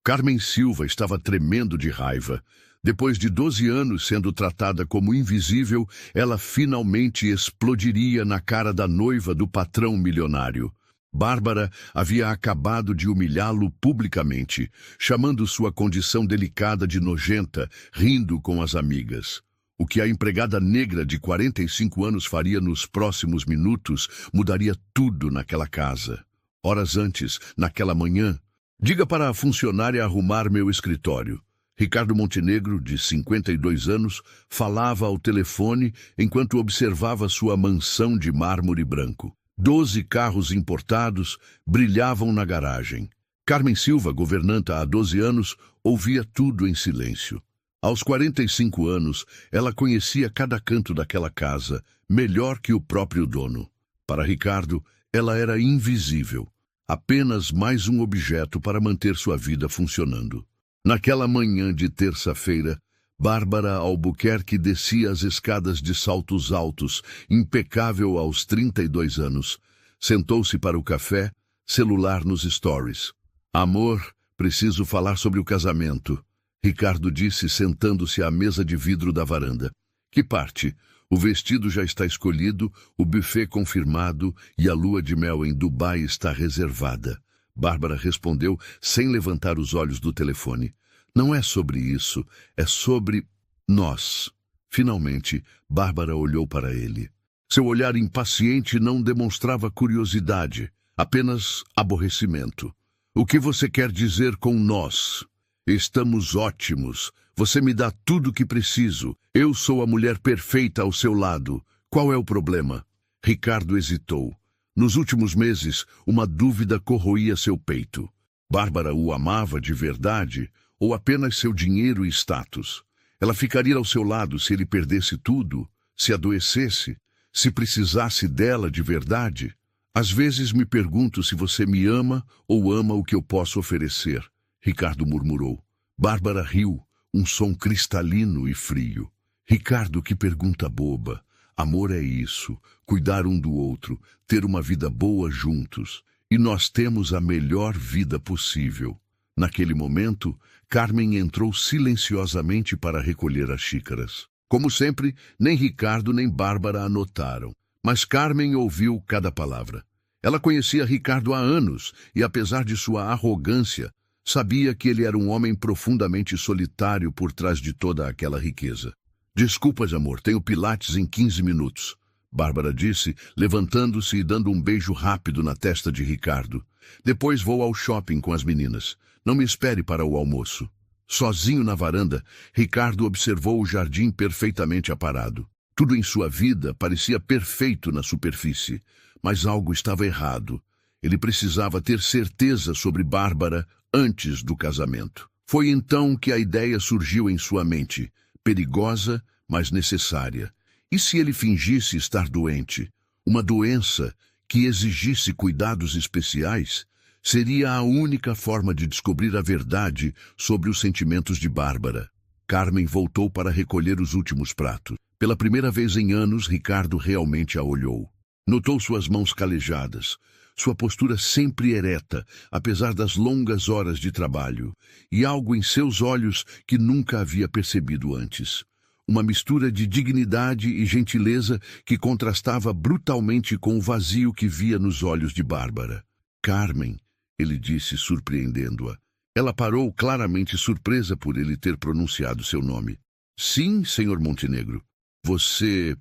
Carmen Silva estava tremendo de raiva. Depois de 12 anos sendo tratada como invisível, ela finalmente explodiria na cara da noiva do patrão milionário. Bárbara havia acabado de humilhá-lo publicamente, chamando sua condição delicada de nojenta, rindo com as amigas. O que a empregada negra de 45 anos faria nos próximos minutos mudaria tudo naquela casa. Horas antes, naquela manhã, diga para a funcionária arrumar meu escritório. Ricardo Montenegro, de 52 anos, falava ao telefone enquanto observava sua mansão de mármore branco. 12 carros importados brilhavam na garagem. Carmen Silva, governanta há 12 anos, ouvia tudo em silêncio. Aos 45 anos, ela conhecia cada canto daquela casa, melhor que o próprio dono. Para Ricardo, ela era invisível, apenas mais um objeto para manter sua vida funcionando. Naquela manhã de terça-feira, Bárbara Albuquerque descia as escadas de saltos altos, impecável aos 32 anos. Sentou-se para o café, celular nos stories. Amor, preciso falar sobre o casamento, Ricardo disse sentando-se à mesa de vidro da varanda. Que parte? O vestido já está escolhido, o buffet confirmado e a lua de mel em Dubai está reservada. Bárbara respondeu sem levantar os olhos do telefone. Não é sobre isso, é sobre nós. Finalmente, Bárbara olhou para ele. Seu olhar impaciente não demonstrava curiosidade, apenas aborrecimento. O que você quer dizer com nós? Estamos ótimos. Você me dá tudo o que preciso. Eu sou a mulher perfeita ao seu lado. Qual é o problema? Ricardo hesitou. Nos últimos meses, uma dúvida corroía seu peito. Bárbara o amava de verdade ou apenas seu dinheiro e status? Ela ficaria ao seu lado se ele perdesse tudo, se adoecesse, se precisasse dela de verdade? Às vezes me pergunto se você me ama ou ama o que eu posso oferecer, Ricardo murmurou. Bárbara riu, um som cristalino e frio. Ricardo, que pergunta boba. Amor é isso, cuidar um do outro, ter uma vida boa juntos. E nós temos a melhor vida possível. Naquele momento, Carmen entrou silenciosamente para recolher as xícaras. Como sempre, nem Ricardo nem Bárbara anotaram. Mas Carmen ouviu cada palavra. Ela conhecia Ricardo há anos e, apesar de sua arrogância, sabia que ele era um homem profundamente solitário por trás de toda aquela riqueza. Desculpas, amor, tenho pilates em 15 minutos, Bárbara disse, levantando-se e dando um beijo rápido na testa de Ricardo. Depois vou ao shopping com as meninas. Não me espere para o almoço. Sozinho na varanda, Ricardo observou o jardim perfeitamente aparado. Tudo em sua vida parecia perfeito na superfície, mas algo estava errado. Ele precisava ter certeza sobre Bárbara antes do casamento. Foi então que a ideia surgiu em sua mente, perigosa, mas necessária. E se ele fingisse estar doente? Uma doença que exigisse cuidados especiais? Seria a única forma de descobrir a verdade sobre os sentimentos de Bárbara. Carmen voltou para recolher os últimos pratos. Pela primeira vez em anos, Ricardo realmente a olhou. Notou suas mãos calejadas, sua postura sempre ereta, apesar das longas horas de trabalho, e algo em seus olhos que nunca havia percebido antes. Uma mistura de dignidade e gentileza que contrastava brutalmente com o vazio que via nos olhos de Bárbara. Carmen, ele disse, surpreendendo-a. Ela parou, claramente surpresa por ele ter pronunciado seu nome. Sim, senhor Montenegro. Você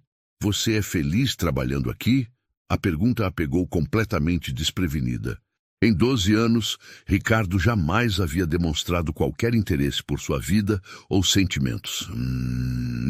é feliz trabalhando aqui? A pergunta a pegou completamente desprevenida. Em 12 anos, Ricardo jamais havia demonstrado qualquer interesse por sua vida ou sentimentos.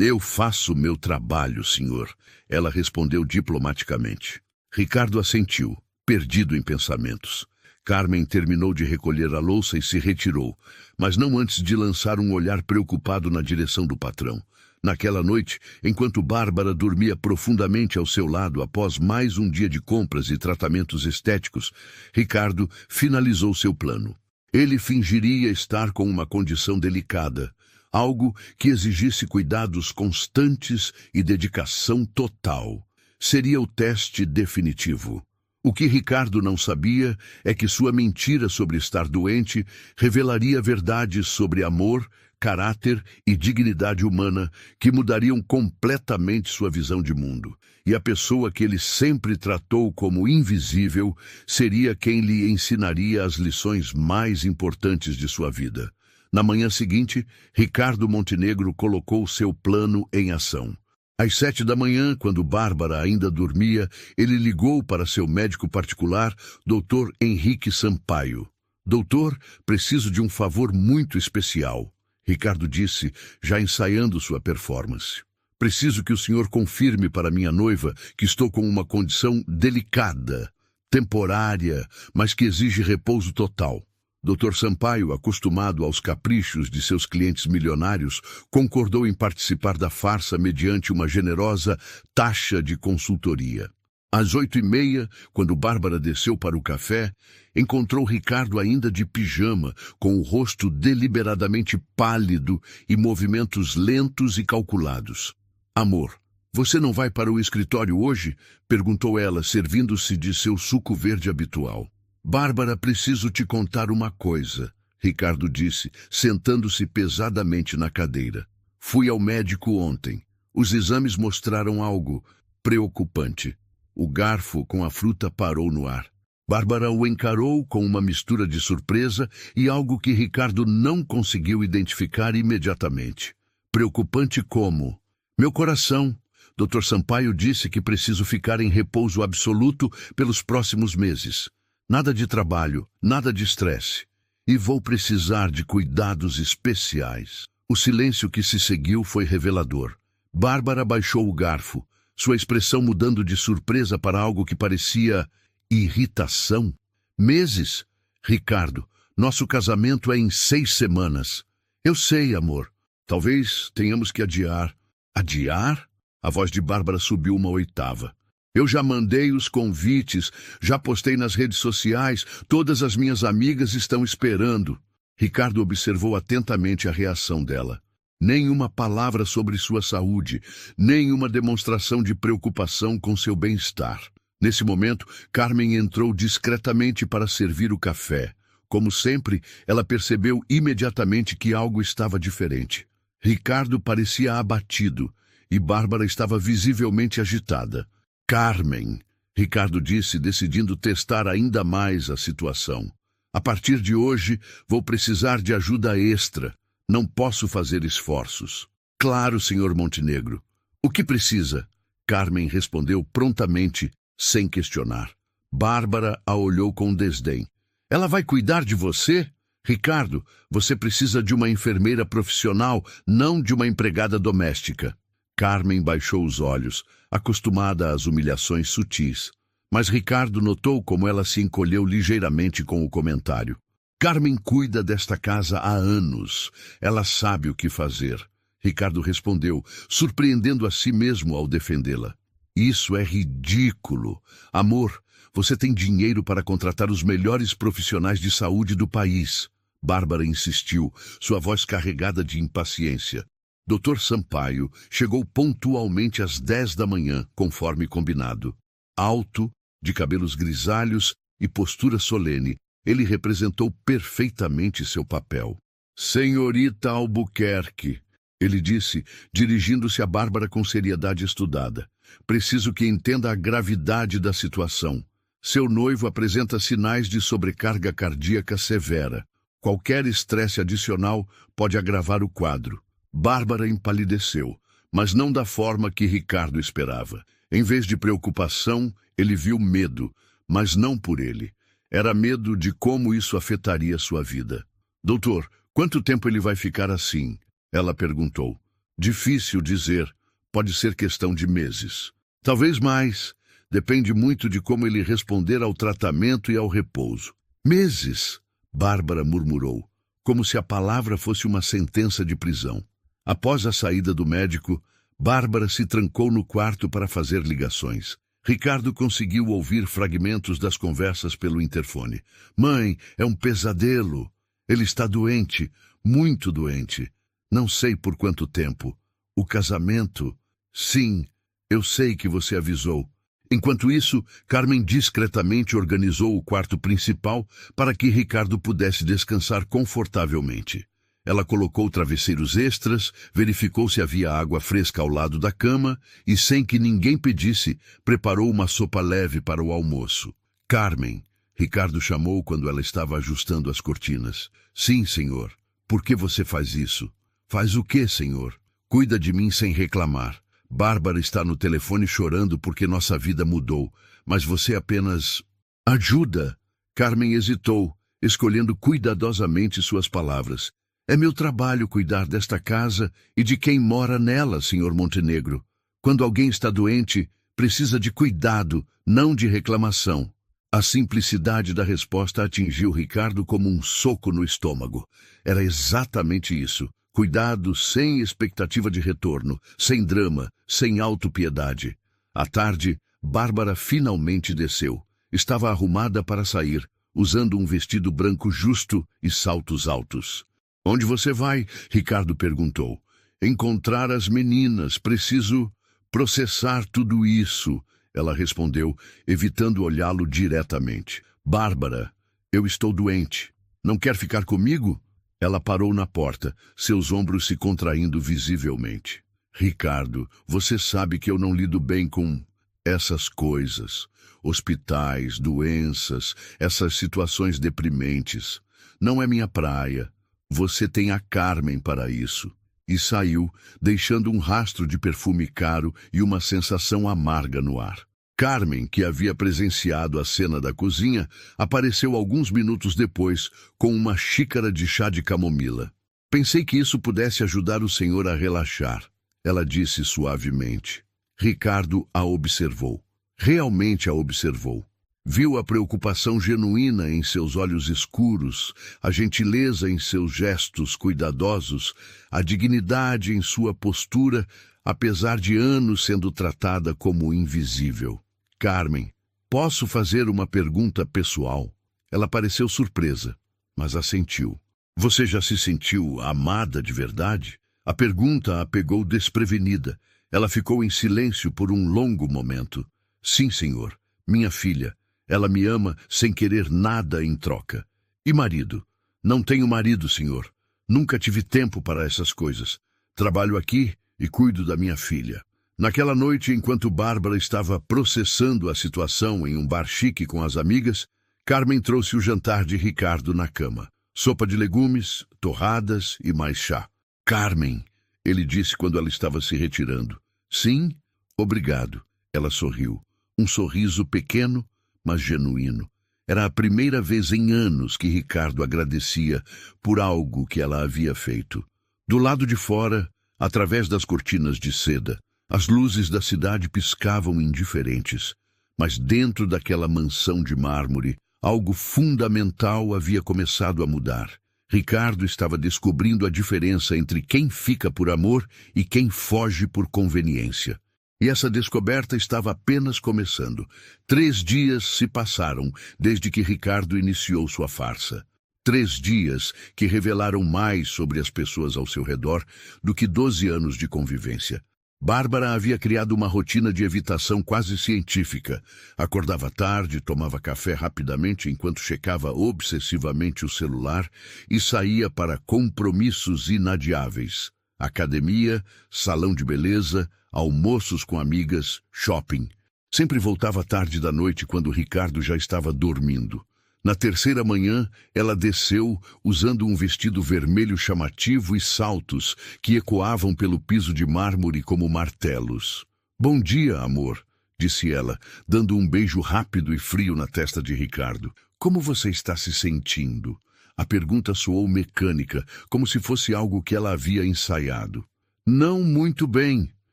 Eu faço meu trabalho, senhor, ela respondeu diplomaticamente. Ricardo assentiu, perdido em pensamentos. Carmen terminou de recolher a louça e se retirou, mas não antes de lançar um olhar preocupado na direção do patrão. Naquela noite, enquanto Bárbara dormia profundamente ao seu lado após mais um dia de compras e tratamentos estéticos, Ricardo finalizou seu plano. Ele fingiria estar com uma condição delicada, algo que exigisse cuidados constantes e dedicação total. Seria o teste definitivo. O que Ricardo não sabia é que sua mentira sobre estar doente revelaria verdades sobre amor, caráter e dignidade humana que mudariam completamente sua visão de mundo. E a pessoa que ele sempre tratou como invisível seria quem lhe ensinaria as lições mais importantes de sua vida. Na manhã seguinte, Ricardo Montenegro colocou seu plano em ação. Às 7 da manhã, quando Bárbara ainda dormia, ele ligou para seu médico particular, Dr. Henrique Sampaio. Doutor, preciso de um favor muito especial. Ricardo disse, já ensaiando sua performance. Preciso que o senhor confirme para minha noiva que estou com uma condição delicada, temporária, mas que exige repouso total. Dr. Sampaio, acostumado aos caprichos de seus clientes milionários, concordou em participar da farsa mediante uma generosa taxa de consultoria. Às 8h30, quando Bárbara desceu para o café, encontrou Ricardo ainda de pijama, com o rosto deliberadamente pálido e movimentos lentos e calculados. Amor, você não vai para o escritório hoje? Perguntou ela, servindo-se de seu suco verde habitual. Bárbara, preciso te contar uma coisa, Ricardo disse, sentando-se pesadamente na cadeira. Fui ao médico ontem. Os exames mostraram algo preocupante. O garfo com a fruta parou no ar. Bárbara o encarou com uma mistura de surpresa e algo que Ricardo não conseguiu identificar imediatamente. Preocupante como? Meu coração. Dr. Sampaio disse que preciso ficar em repouso absoluto pelos próximos meses. Nada de trabalho, nada de estresse. E vou precisar de cuidados especiais. O silêncio que se seguiu foi revelador. Bárbara baixou o garfo, sua expressão mudando de surpresa para algo que parecia irritação. Meses? Ricardo, nosso casamento é em 6 semanas. Eu sei, amor. Talvez tenhamos que adiar. Adiar? A voz de Bárbara subiu uma oitava. Eu já mandei os convites, já postei nas redes sociais, todas as minhas amigas estão esperando. Ricardo observou atentamente a reação dela. Nenhuma palavra sobre sua saúde, nenhuma demonstração de preocupação com seu bem-estar. Nesse momento, Carmen entrou discretamente para servir o café. Como sempre, ela percebeu imediatamente que algo estava diferente. Ricardo parecia abatido e Bárbara estava visivelmente agitada. Carmen, Ricardo disse, decidindo testar ainda mais a situação. A partir de hoje, vou precisar de ajuda extra. Não posso fazer esforços. Claro, Sr. Montenegro. O que precisa? Carmen respondeu prontamente, sem questionar. Bárbara a olhou com desdém. Ela vai cuidar de você? Ricardo, você precisa de uma enfermeira profissional, não de uma empregada doméstica. Carmen baixou os olhos, acostumada às humilhações sutis. Mas Ricardo notou como ela se encolheu ligeiramente com o comentário. Carmen cuida desta casa há anos. Ela sabe o que fazer. Ricardo respondeu, surpreendendo a si mesmo ao defendê-la. Isso é ridículo. Amor, você tem dinheiro para contratar os melhores profissionais de saúde do país. Bárbara insistiu, sua voz carregada de impaciência. Dr. Sampaio chegou pontualmente às 10 da manhã, conforme combinado. Alto, de cabelos grisalhos e postura solene, ele representou perfeitamente seu papel. Senhorita Albuquerque, ele disse, dirigindo-se a Bárbara com seriedade estudada. Preciso que entenda a gravidade da situação. Seu noivo apresenta sinais de sobrecarga cardíaca severa. Qualquer estresse adicional pode agravar o quadro. Bárbara empalideceu, mas não da forma que Ricardo esperava. Em vez de preocupação, ele viu medo, mas não por ele. Era medo de como isso afetaria sua vida. Doutor, quanto tempo ele vai ficar assim? Ela perguntou. Difícil dizer. Pode ser questão de meses. Talvez mais. Depende muito de como ele responder ao tratamento e ao repouso. Meses? Bárbara murmurou, como se a palavra fosse uma sentença de prisão. Após a saída do médico, Bárbara se trancou no quarto para fazer ligações. Ricardo conseguiu ouvir fragmentos das conversas pelo interfone. Mãe, é um pesadelo. Ele está doente, muito doente. Não sei por quanto tempo. O casamento? Sim, eu sei que você avisou. Enquanto isso, Carmen discretamente organizou o quarto principal para que Ricardo pudesse descansar confortavelmente. Ela colocou travesseiros extras, verificou se havia água fresca ao lado da cama e, sem que ninguém pedisse, preparou uma sopa leve para o almoço. Carmen, Ricardo chamou quando ela estava ajustando as cortinas. Sim, senhor. Por que você faz isso? Faz o quê, senhor? Cuida de mim sem reclamar. Bárbara está no telefone chorando porque nossa vida mudou, mas você apenas... Ajuda! Carmen hesitou, escolhendo cuidadosamente suas palavras. É meu trabalho cuidar desta casa e de quem mora nela, senhor Montenegro. Quando alguém está doente, precisa de cuidado, não de reclamação. A simplicidade da resposta atingiu Ricardo como um soco no estômago. Era exatamente isso. Cuidado sem expectativa de retorno, sem drama, sem autopiedade. À tarde, Bárbara finalmente desceu. Estava arrumada para sair, usando um vestido branco justo e saltos altos. Onde você vai? Ricardo perguntou. Encontrar as meninas. Preciso processar tudo isso. Ela respondeu, evitando olhá-lo diretamente. Bárbara, eu estou doente. Não quer ficar comigo? Ela parou na porta, seus ombros se contraindo visivelmente. Ricardo, você sabe que eu não lido bem com essas coisas. Hospitais, doenças, essas situações deprimentes. Não é minha praia. Você tem a Carmen para isso. E saiu, deixando um rastro de perfume caro e uma sensação amarga no ar. Carmen, que havia presenciado a cena da cozinha, apareceu alguns minutos depois com uma xícara de chá de camomila. Pensei que isso pudesse ajudar o senhor a relaxar, ela disse suavemente. Ricardo a observou. Realmente a observou. Viu a preocupação genuína em seus olhos escuros, a gentileza em seus gestos cuidadosos, a dignidade em sua postura, apesar de anos sendo tratada como invisível. Carmen, posso fazer uma pergunta pessoal? Ela pareceu surpresa, mas assentiu. Você já se sentiu amada de verdade? A pergunta a pegou desprevenida. Ela ficou em silêncio por um longo momento. Sim, senhor. Minha filha. Ela me ama sem querer nada em troca. E marido? Não tenho marido, senhor. Nunca tive tempo para essas coisas. Trabalho aqui e cuido da minha filha. Naquela noite, enquanto Bárbara estava processando a situação em um bar chique com as amigas, Carmen trouxe o jantar de Ricardo na cama. Sopa de legumes, torradas e mais chá. Carmen, ele disse quando ela estava se retirando. Sim, obrigado. Ela sorriu. Um sorriso pequeno, mas genuíno. Era a primeira vez em anos que Ricardo agradecia por algo que ela havia feito. Do lado de fora, através das cortinas de seda, as luzes da cidade piscavam indiferentes. Mas dentro daquela mansão de mármore, algo fundamental havia começado a mudar. Ricardo estava descobrindo a diferença entre quem fica por amor e quem foge por conveniência. E essa descoberta estava apenas começando. 3 dias se passaram desde que Ricardo iniciou sua farsa. 3 dias que revelaram mais sobre as pessoas ao seu redor do que 12 anos de convivência. Bárbara havia criado uma rotina de evitação quase científica. Acordava tarde, tomava café rapidamente enquanto checava obsessivamente o celular e saía para compromissos inadiáveis. Academia, salão de beleza, almoços com amigas, shopping. Sempre voltava tarde da noite quando Ricardo já estava dormindo. Na terceira manhã, ela desceu usando um vestido vermelho chamativo e saltos que ecoavam pelo piso de mármore como martelos. Bom dia, amor, disse ela, dando um beijo rápido e frio na testa de Ricardo. Como você está se sentindo? A pergunta soou mecânica, como se fosse algo que ela havia ensaiado. Não muito bem.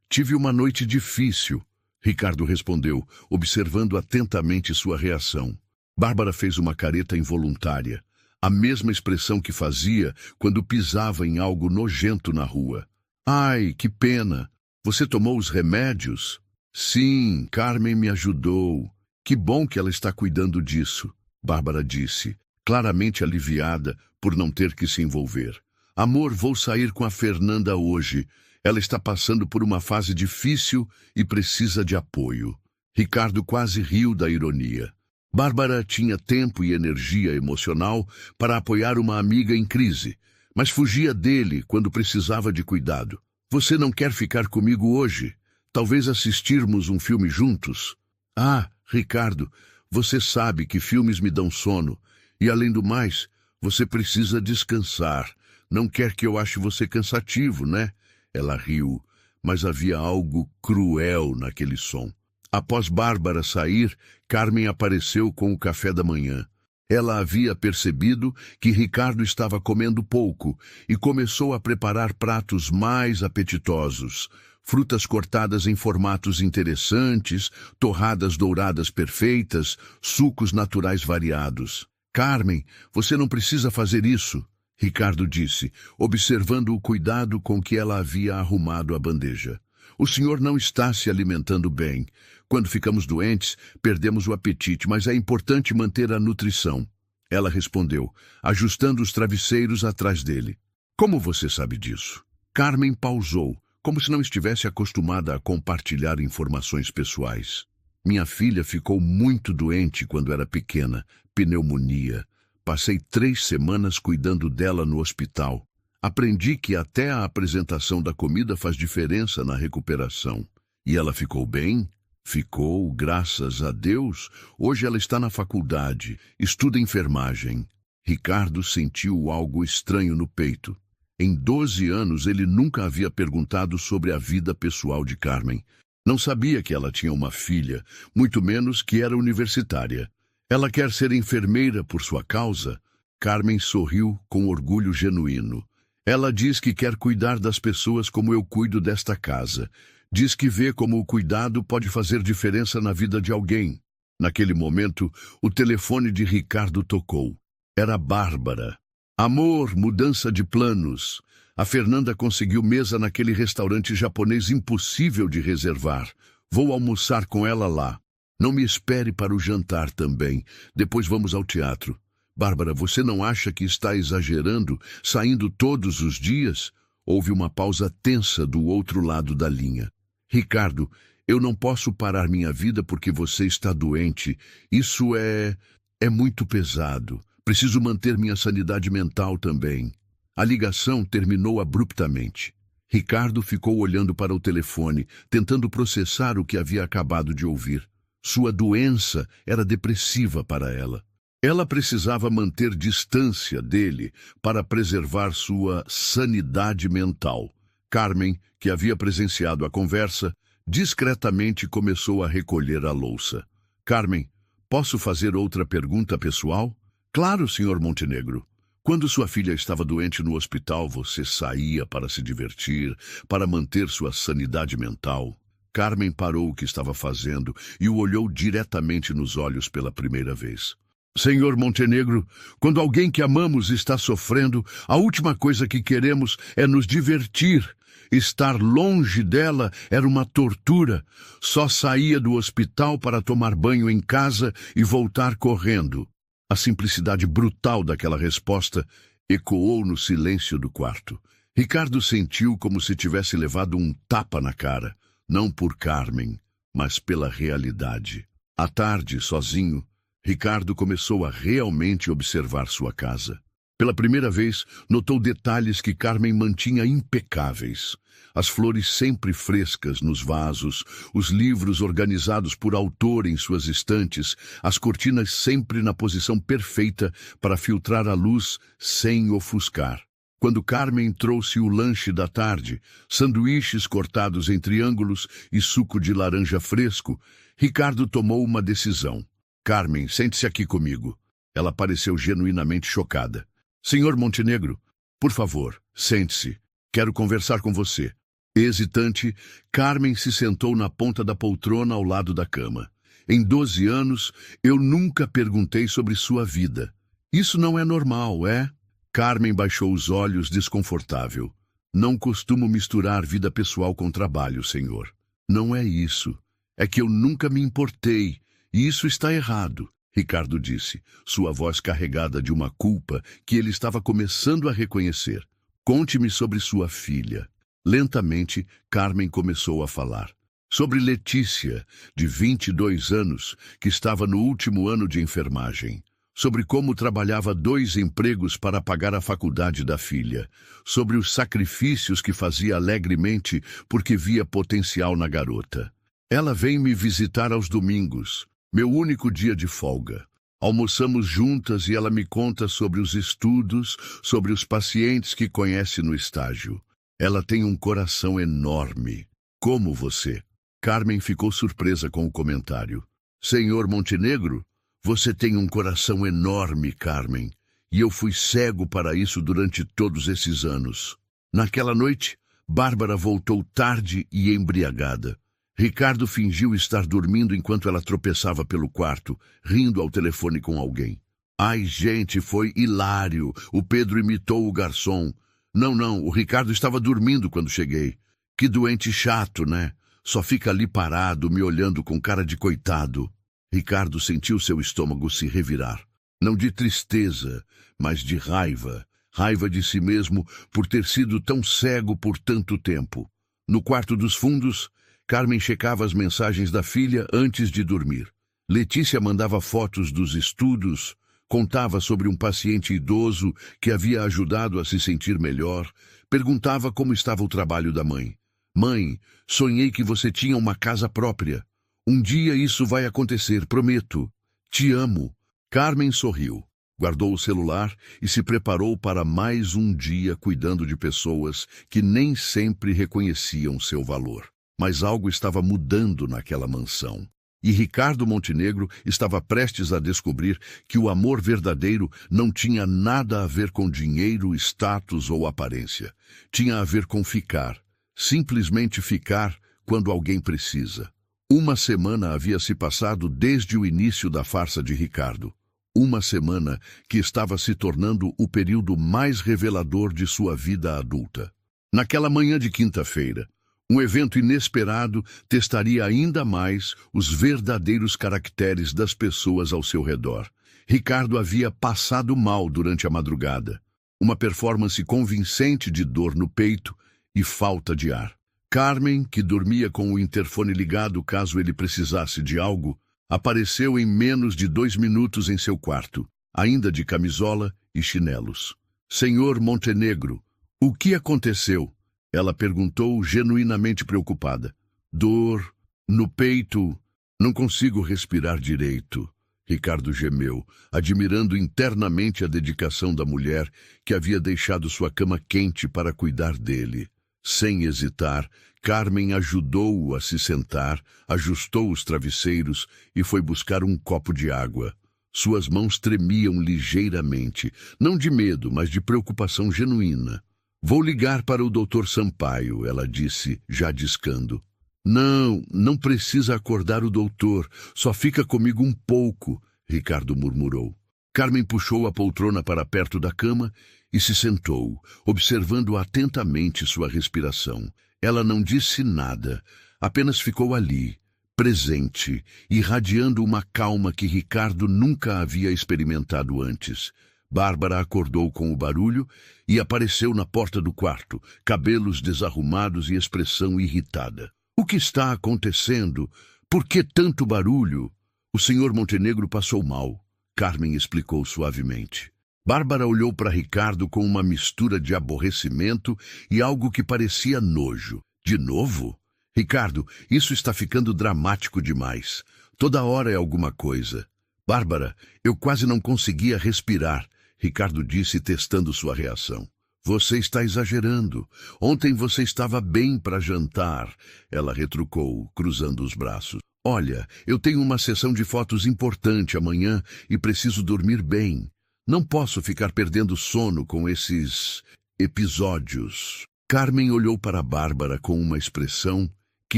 Tive uma noite difícil, Ricardo respondeu, observando atentamente sua reação. Bárbara fez uma careta involuntária, a mesma expressão que fazia quando pisava em algo nojento na rua. Ai, que pena! Você tomou os remédios? Sim, Carmen me ajudou. Que bom que ela está cuidando disso, Bárbara disse, claramente aliviada por não ter que se envolver. Amor, vou sair com a Fernanda hoje. Ela está passando por uma fase difícil e precisa de apoio. Ricardo quase riu da ironia. Bárbara tinha tempo e energia emocional para apoiar uma amiga em crise, mas fugia dele quando precisava de cuidado. Você não quer ficar comigo hoje? Talvez assistirmos um filme juntos? Ah, Ricardo, você sabe que filmes me dão sono. E além do mais, você precisa descansar. Não quer que eu ache você cansativo, né? Ela riu, mas havia algo cruel naquele som. Após Bárbara sair, Carmen apareceu com o café da manhã. Ela havia percebido que Ricardo estava comendo pouco e começou a preparar pratos mais apetitosos. Frutas cortadas em formatos interessantes, torradas douradas perfeitas, sucos naturais variados. Carmen, você não precisa fazer isso, Ricardo disse, observando o cuidado com que ela havia arrumado a bandeja. O senhor não está se alimentando bem. Quando ficamos doentes, perdemos o apetite, mas é importante manter a nutrição. Ela respondeu, ajustando os travesseiros atrás dele. Como você sabe disso? Carmen pausou, como se não estivesse acostumada a compartilhar informações pessoais. Minha filha ficou muito doente quando era pequena, pneumonia. Passei 3 semanas cuidando dela no hospital. Aprendi que até a apresentação da comida faz diferença na recuperação. E ela ficou bem? Ficou, graças a Deus. Hoje ela está na faculdade, estuda enfermagem. Ricardo sentiu algo estranho no peito. Em 12 anos ele nunca havia perguntado sobre a vida pessoal de Carmen. Não sabia que ela tinha uma filha, muito menos que era universitária. Ela quer ser enfermeira por sua causa? Carmen sorriu com orgulho genuíno. Ela diz que quer cuidar das pessoas como eu cuido desta casa. Diz que vê como o cuidado pode fazer diferença na vida de alguém. Naquele momento, o telefone de Ricardo tocou. Era Bárbara. Amor, mudança de planos. A Fernanda conseguiu mesa naquele restaurante japonês impossível de reservar. Vou almoçar com ela lá. Não me espere para o jantar também. Depois vamos ao teatro. Bárbara, você não acha que está exagerando, saindo todos os dias? Houve uma pausa tensa do outro lado da linha. Ricardo, eu não posso parar minha vida porque você está doente. Isso é muito pesado. Preciso manter minha sanidade mental também. A ligação terminou abruptamente. Ricardo ficou olhando para o telefone, tentando processar o que havia acabado de ouvir. Sua doença era depressiva para ela. Ela precisava manter distância dele para preservar sua sanidade mental. Carmen, que havia presenciado a conversa, discretamente começou a recolher a louça. Carmen, posso fazer outra pergunta pessoal? Claro, Sr. Montenegro. Quando sua filha estava doente no hospital, você saía para se divertir, para manter sua sanidade mental. Carmen parou o que estava fazendo e o olhou diretamente nos olhos pela primeira vez. Senhor Montenegro, quando alguém que amamos está sofrendo, a última coisa que queremos é nos divertir. Estar longe dela era uma tortura. Só saía do hospital para tomar banho em casa e voltar correndo. A simplicidade brutal daquela resposta ecoou no silêncio do quarto. Ricardo sentiu como se tivesse levado um tapa na cara, não por Carmen, mas pela realidade. À tarde, sozinho, Ricardo começou a realmente observar sua casa. Pela primeira vez, notou detalhes que Carmen mantinha impecáveis. As flores sempre frescas nos vasos, os livros organizados por autor em suas estantes, as cortinas sempre na posição perfeita para filtrar a luz sem ofuscar. Quando Carmen trouxe o lanche da tarde, sanduíches cortados em triângulos e suco de laranja fresco, Ricardo tomou uma decisão. Carmen, sente-se aqui comigo. Ela pareceu genuinamente chocada. Senhor Montenegro, por favor, sente-se. Quero conversar com você. Hesitante, Carmen se sentou na ponta da poltrona ao lado da cama. Em 12 anos, eu nunca perguntei sobre sua vida. Isso não é normal, é? Carmen baixou os olhos, desconfortável. Não costumo misturar vida pessoal com trabalho, senhor. Não é isso. É que eu nunca me importei. E isso está errado, Ricardo disse, sua voz carregada de uma culpa que ele estava começando a reconhecer. Conte-me sobre sua filha. Lentamente, Carmen começou a falar. Sobre Letícia, de 22 anos, que estava no último ano de enfermagem. Sobre como trabalhava 2 empregos para pagar a faculdade da filha. Sobre os sacrifícios que fazia alegremente porque via potencial na garota. Ela vem me visitar aos domingos, meu único dia de folga. Almoçamos juntas e ela me conta sobre os estudos, sobre os pacientes que conhece no estágio. Ela tem um coração enorme, como você. Carmen ficou surpresa com o comentário. Senhor Montenegro, você tem um coração enorme, Carmen, e eu fui cego para isso durante todos esses anos. Naquela noite, Bárbara voltou tarde e embriagada. Ricardo fingiu estar dormindo enquanto ela tropeçava pelo quarto, rindo ao telefone com alguém. Ai, gente, foi hilário. O Pedro imitou o garçom. Não, o Ricardo estava dormindo quando cheguei. Que doente chato, né? Só fica ali parado, me olhando com cara de coitado. Ricardo sentiu seu estômago se revirar. Não de tristeza, mas de raiva. Raiva de si mesmo por ter sido tão cego por tanto tempo. No quarto dos fundos, Carmen checava as mensagens da filha antes de dormir. Letícia mandava fotos dos estudos, contava sobre um paciente idoso que havia ajudado a se sentir melhor, perguntava como estava o trabalho da mãe. Mãe, sonhei que você tinha uma casa própria. Um dia isso vai acontecer, prometo. Te amo. Carmen sorriu, guardou o celular e se preparou para mais um dia cuidando de pessoas que nem sempre reconheciam seu valor. Mas algo estava mudando naquela mansão. E Ricardo Montenegro estava prestes a descobrir que o amor verdadeiro não tinha nada a ver com dinheiro, status ou aparência. Tinha a ver com ficar. Simplesmente ficar quando alguém precisa. Uma semana havia se passado desde o início da farsa de Ricardo. Uma semana que estava se tornando o período mais revelador de sua vida adulta. Naquela manhã de quinta-feira, um evento inesperado testaria ainda mais os verdadeiros caracteres das pessoas ao seu redor. Ricardo havia passado mal durante a madrugada. Uma performance convincente de dor no peito e falta de ar. Carmen, que dormia com o interfone ligado caso ele precisasse de algo, apareceu em menos de 2 minutos em seu quarto, ainda de camisola e chinelos. Senhor Montenegro, o que aconteceu? Ela perguntou, genuinamente preocupada. Dor, no peito, não consigo respirar direito. Ricardo gemeu, admirando internamente a dedicação da mulher que havia deixado sua cama quente para cuidar dele. Sem hesitar, Carmen ajudou-o a se sentar, ajustou os travesseiros e foi buscar um copo de água. Suas mãos tremiam ligeiramente, não de medo, mas de preocupação genuína. Vou ligar para o Dr. Sampaio, ela disse, já discando. Não precisa acordar o doutor, só fica comigo um pouco, Ricardo murmurou. Carmen puxou a poltrona para perto da cama e se sentou, observando atentamente sua respiração. Ela não disse nada, apenas ficou ali, presente, irradiando uma calma que Ricardo nunca havia experimentado antes. Bárbara acordou com o barulho e apareceu na porta do quarto, cabelos desarrumados e expressão irritada. O que está acontecendo? Por que tanto barulho? O senhor Montenegro passou mal, Carmen explicou suavemente. Bárbara olhou para Ricardo com uma mistura de aborrecimento e algo que parecia nojo. De novo? Ricardo, isso está ficando dramático demais. Toda hora é alguma coisa. Bárbara, eu quase não conseguia respirar, Ricardo disse, testando sua reação. Você está exagerando. Ontem você estava bem para jantar, ela retrucou, cruzando os braços. Olha, eu tenho uma sessão de fotos importante amanhã e preciso dormir bem. Não posso ficar perdendo sono com esses episódios. Carmen olhou para Bárbara com uma expressão que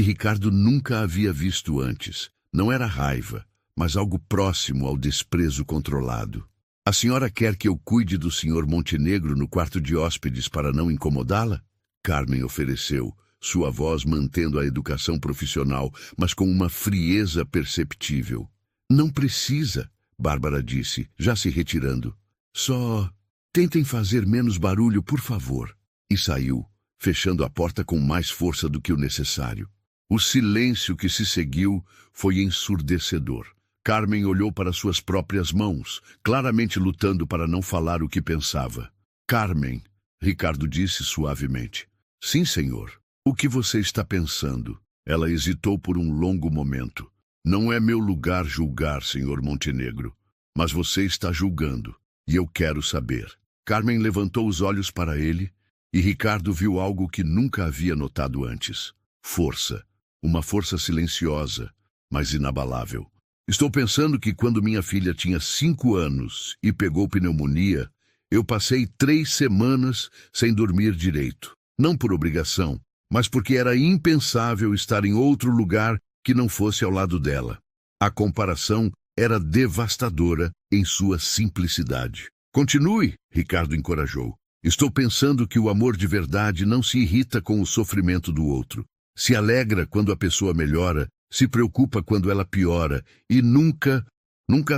Ricardo nunca havia visto antes. Não era raiva, mas algo próximo ao desprezo controlado. A senhora quer que eu cuide do senhor Montenegro no quarto de hóspedes para não incomodá-la? Carmen ofereceu, sua voz mantendo a educação profissional, mas com uma frieza perceptível. Não precisa, Bárbara disse, já se retirando. Só tentem fazer menos barulho, por favor. E saiu, fechando a porta com mais força do que o necessário. O silêncio que se seguiu foi ensurdecedor. Carmen olhou para suas próprias mãos, claramente lutando para não falar o que pensava. Carmen, Ricardo disse suavemente. Sim, senhor. O que você está pensando? Ela hesitou por um longo momento. Não é meu lugar julgar, senhor Montenegro. Mas você está julgando, e eu quero saber. Carmen levantou os olhos para ele, e Ricardo viu algo que nunca havia notado antes. Força. Uma força silenciosa, mas inabalável. Estou pensando que quando minha filha tinha 5 anos e pegou pneumonia, eu passei 3 semanas sem dormir direito. Não por obrigação, mas porque era impensável estar em outro lugar que não fosse ao lado dela. A comparação era devastadora em sua simplicidade. Continue, Ricardo encorajou. Estou pensando que o amor de verdade não se irrita com o sofrimento do outro. Se alegra quando a pessoa melhora, se preocupa quando ela piora e nunca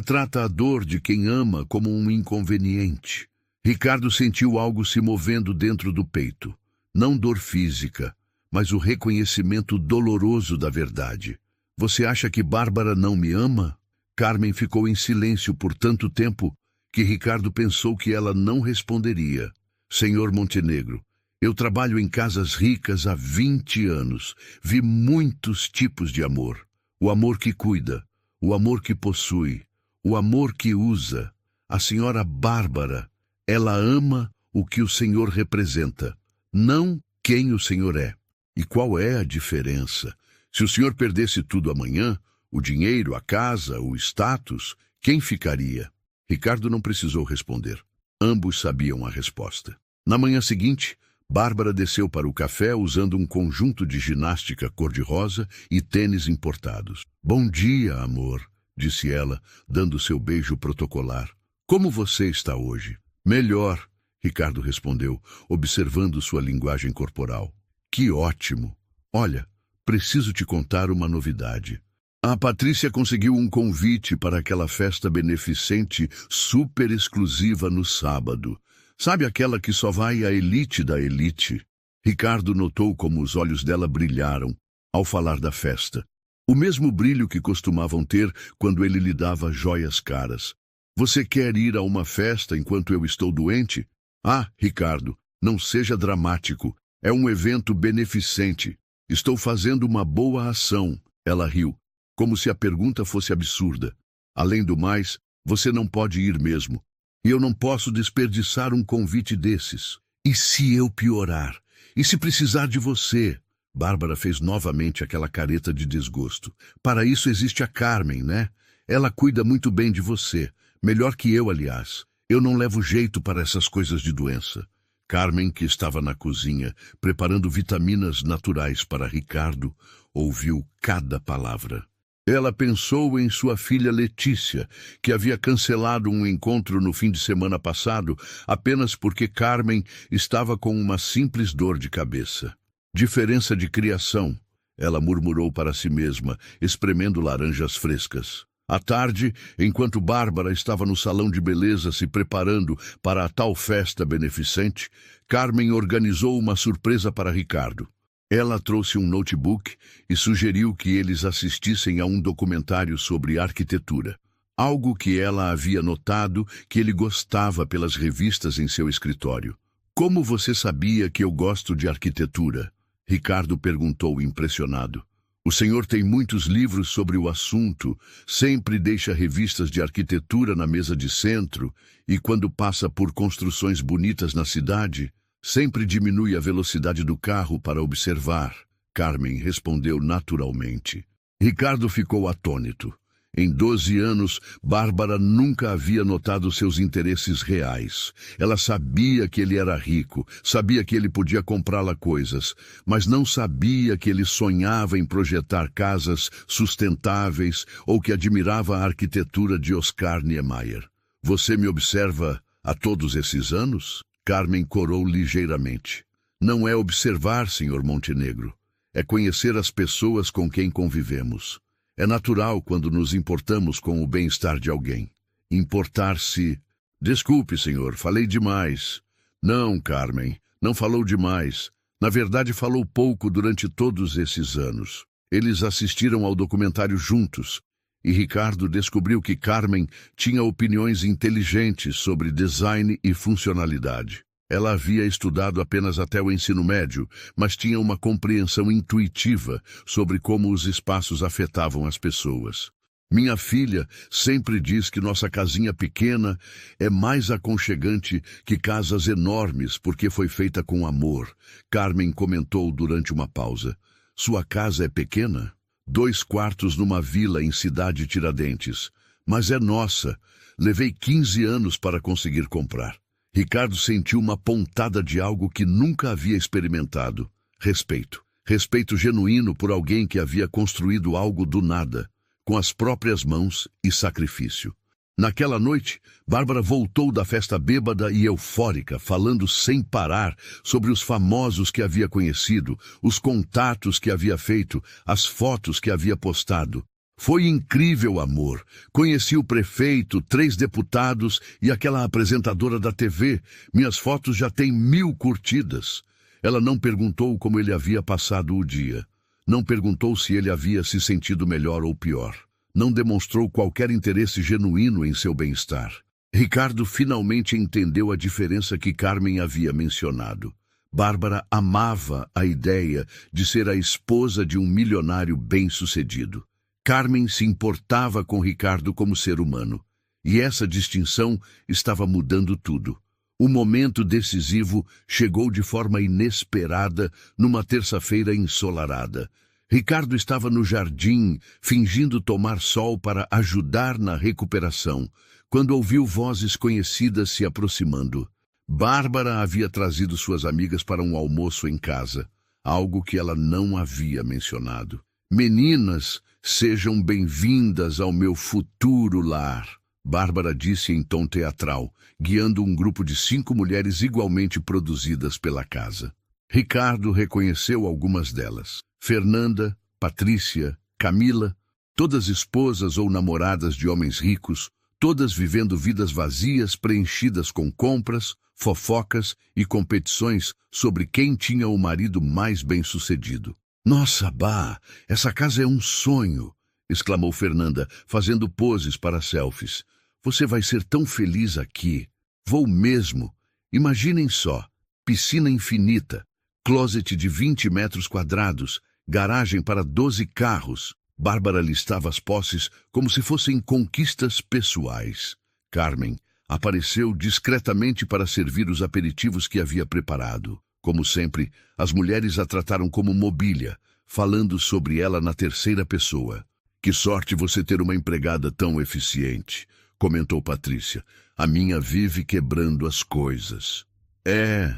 trata a dor de quem ama como um inconveniente. Ricardo sentiu algo se movendo dentro do peito. Não dor física, mas o reconhecimento doloroso da verdade. Você acha que Bárbara não me ama? Carmen ficou em silêncio por tanto tempo que Ricardo pensou que ela não responderia. Senhor Montenegro, eu trabalho em casas ricas há 20 anos. Vi muitos tipos de amor. O amor que cuida, o amor que possui, o amor que usa. A senhora Bárbara, ela ama o que o Senhor representa, não quem o Senhor é. E qual é a diferença? Se o senhor perdesse tudo amanhã, o dinheiro, a casa, o status, quem ficaria? Ricardo não precisou responder. Ambos sabiam a resposta. Na manhã seguinte, Bárbara desceu para o café usando um conjunto de ginástica cor-de-rosa e tênis importados. Bom dia, amor, disse ela, dando seu beijo protocolar. Como você está hoje? Melhor, Ricardo respondeu, observando sua linguagem corporal. Que ótimo! Olha, preciso te contar uma novidade. A Patrícia conseguiu um convite para aquela festa beneficente super exclusiva no sábado. Sabe aquela que só vai a elite da elite? Ricardo notou como os olhos dela brilharam ao falar da festa. O mesmo brilho que costumavam ter quando ele lhe dava joias caras. Você quer ir a uma festa enquanto eu estou doente? Ah, Ricardo, não seja dramático. É um evento beneficente. Estou fazendo uma boa ação. Ela riu, como se a pergunta fosse absurda. Além do mais, você não pode ir mesmo. E eu não posso desperdiçar um convite desses. E se eu piorar? E se precisar de você? Bárbara fez novamente aquela careta de desgosto. Para isso existe a Carmen, né? Ela cuida muito bem de você. Melhor que eu, aliás. Eu não levo jeito para essas coisas de doença. Carmen, que estava na cozinha, preparando vitaminas naturais para Ricardo, ouviu cada palavra. Ela pensou em sua filha Letícia, que havia cancelado um encontro no fim de semana passado apenas porque Carmen estava com uma simples dor de cabeça. Diferença de criação, ela murmurou para si mesma, espremendo laranjas frescas. À tarde, enquanto Bárbara estava no salão de beleza se preparando para a tal festa beneficente, Carmen organizou uma surpresa para Ricardo. Ela trouxe um notebook e sugeriu que eles assistissem a um documentário sobre arquitetura. Algo que ela havia notado que ele gostava pelas revistas em seu escritório. Como você sabia que eu gosto de arquitetura? Ricardo perguntou impressionado. O senhor tem muitos livros sobre o assunto, sempre deixa revistas de arquitetura na mesa de centro e quando passa por construções bonitas na cidade, sempre diminui a velocidade do carro para observar. Carmen respondeu naturalmente. Ricardo ficou atônito. Em 12 anos, Bárbara nunca havia notado seus interesses reais. Ela sabia que ele era rico, sabia que ele podia comprá-la coisas, mas não sabia que ele sonhava em projetar casas sustentáveis ou que admirava a arquitetura de Oscar Niemeyer. Você me observa há todos esses anos? Carmen corou ligeiramente. Não é observar, senhor Montenegro. É conhecer as pessoas com quem convivemos. É natural quando nos importamos com o bem-estar de alguém. Importar-se... Desculpe, senhor, falei demais. Não, Carmen, não falou demais. Na verdade, falou pouco durante todos esses anos. Eles assistiram ao documentário juntos, e Ricardo descobriu que Carmen tinha opiniões inteligentes sobre design e funcionalidade. Ela havia estudado apenas até o ensino médio, mas tinha uma compreensão intuitiva sobre como os espaços afetavam as pessoas. Minha filha sempre diz que nossa casinha pequena é mais aconchegante que casas enormes porque foi feita com amor, Carmen comentou durante uma pausa. Sua casa é pequena? 2 quartos numa vila em Cidade Tiradentes. Mas é nossa. Levei 15 anos para conseguir comprar. Ricardo sentiu uma pontada de algo que nunca havia experimentado. Respeito. Respeito genuíno por alguém que havia construído algo do nada, com as próprias mãos e sacrifício. Naquela noite, Bárbara voltou da festa bêbada e eufórica, falando sem parar sobre os famosos que havia conhecido, os contatos que havia feito, as fotos que havia postado. Foi incrível, amor. Conheci o prefeito, 3 deputados e aquela apresentadora da TV. Minhas fotos já têm 1000 curtidas. Ela não perguntou como ele havia passado o dia. Não perguntou se ele havia se sentido melhor ou pior. Não demonstrou qualquer interesse genuíno em seu bem-estar. Ricardo finalmente entendeu a diferença que Carmen havia mencionado. Bárbara amava a ideia de ser a esposa de um milionário bem-sucedido. Carmen se importava com Ricardo como ser humano, e essa distinção estava mudando tudo. O momento decisivo chegou de forma inesperada numa terça-feira ensolarada. Ricardo estava no jardim, fingindo tomar sol para ajudar na recuperação, quando ouviu vozes conhecidas se aproximando. Bárbara havia trazido suas amigas para um almoço em casa, algo que ela não havia mencionado. Meninas, sejam bem-vindas ao meu futuro lar, Bárbara disse em tom teatral, guiando um grupo de 5 mulheres igualmente produzidas pela casa. Ricardo reconheceu algumas delas. Fernanda, Patrícia, Camila, todas esposas ou namoradas de homens ricos, todas vivendo vidas vazias preenchidas com compras, fofocas e competições sobre quem tinha o marido mais bem-sucedido. Nossa, Bá, essa casa é um sonho, exclamou Fernanda, fazendo poses para selfies. Você vai ser tão feliz aqui. Vou mesmo. Imaginem só, piscina infinita, closet de 20 metros quadrados, garagem para 12 carros. Bárbara listava as posses como se fossem conquistas pessoais. Carmen apareceu discretamente para servir os aperitivos que havia preparado. Como sempre, as mulheres a trataram como mobília, falando sobre ela na terceira pessoa. Que sorte você ter uma empregada tão eficiente, comentou Patrícia. A minha vive quebrando as coisas.